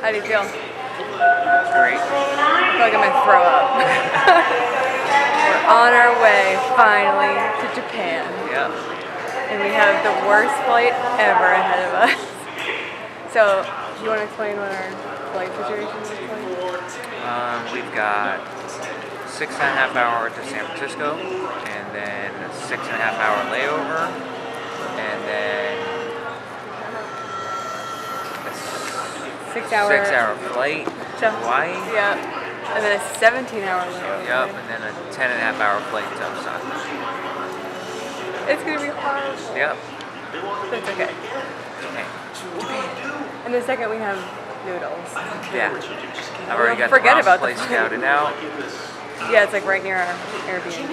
How do you feel? Great. I feel like I'm gonna throw up. We're on our way, finally, to Japan. Yeah. And we have the worst flight ever ahead of us. So, you want to explain what our flight situation is like? We've got 6.5 hour to San Francisco, and then a 6.5 hour layover, and then a 6 hour flight to Hawaii. Yeah. And then a 17-hour layover. Yep, and then a 10.5 hour flight to Osaka. It's gonna be hard. Yep. But it's okay. Okay. And the second we have noodles. Yeah. I've already got forget the about place the scouted out. Yeah, it's like right near our Airbnb.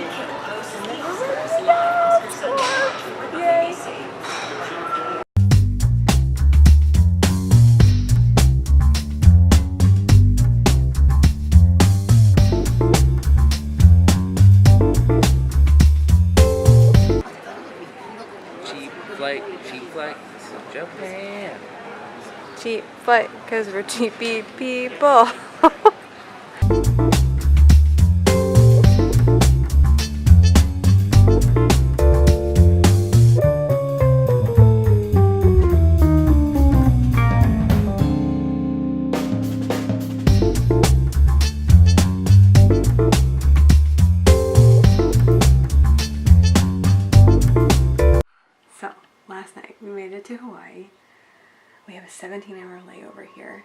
Yay! Cheap flight to Japan. Cheap flight, because we're cheapy people. So, last night we made it to Hawaii. We have a 17-hour layover here.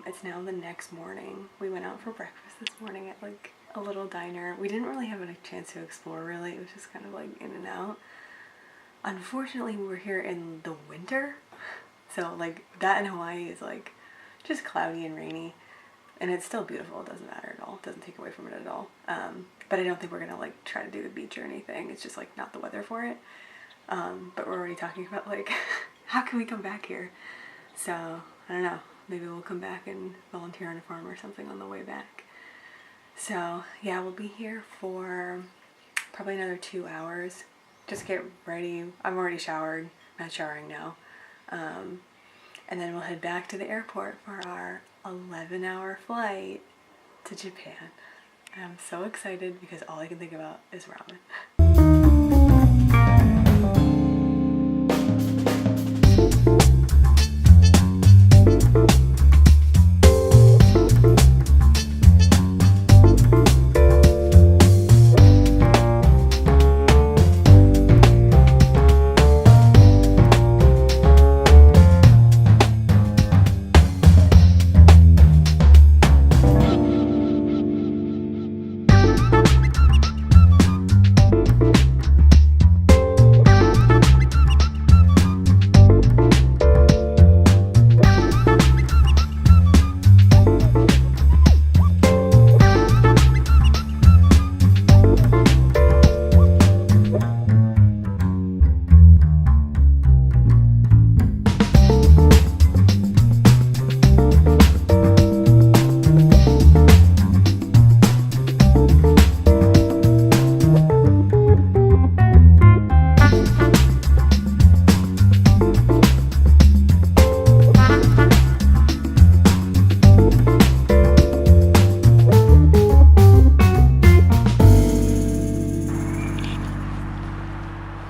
It's now the next morning. We went out for breakfast this morning at like a little diner. We didn't really have a chance to explore really. It was just kind of like in and out. Unfortunately, we were here in the winter. So like that in Hawaii is like just cloudy and rainy. And it's still beautiful. It doesn't matter at all. It doesn't take away from it at all. But I don't think we're gonna like try to do the beach or anything. It's just like not the weather for it. But we're already talking about like how can we come back here? So I don't know, maybe we'll come back and volunteer on a farm or something on the way back. So yeah, we'll be here for probably another 2 hours. Just get ready. I'm already showered, not showering now. And then we'll head back to the airport for our 11-hour flight to Japan. I'm so excited because all I can think about is ramen.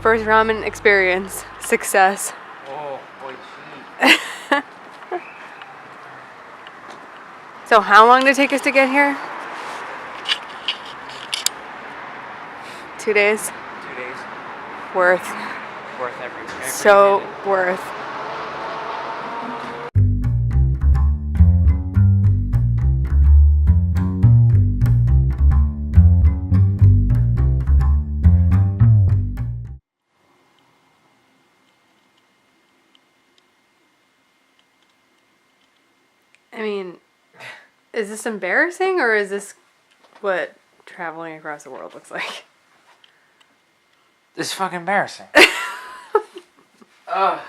First ramen experience, success. Oh, boy, So how long did it take us to get here? 2 days? 2 days. Worth. Worth every So minute. worth. I mean, is this embarrassing or is this what traveling across the world looks like? This is fucking embarrassing. Ugh.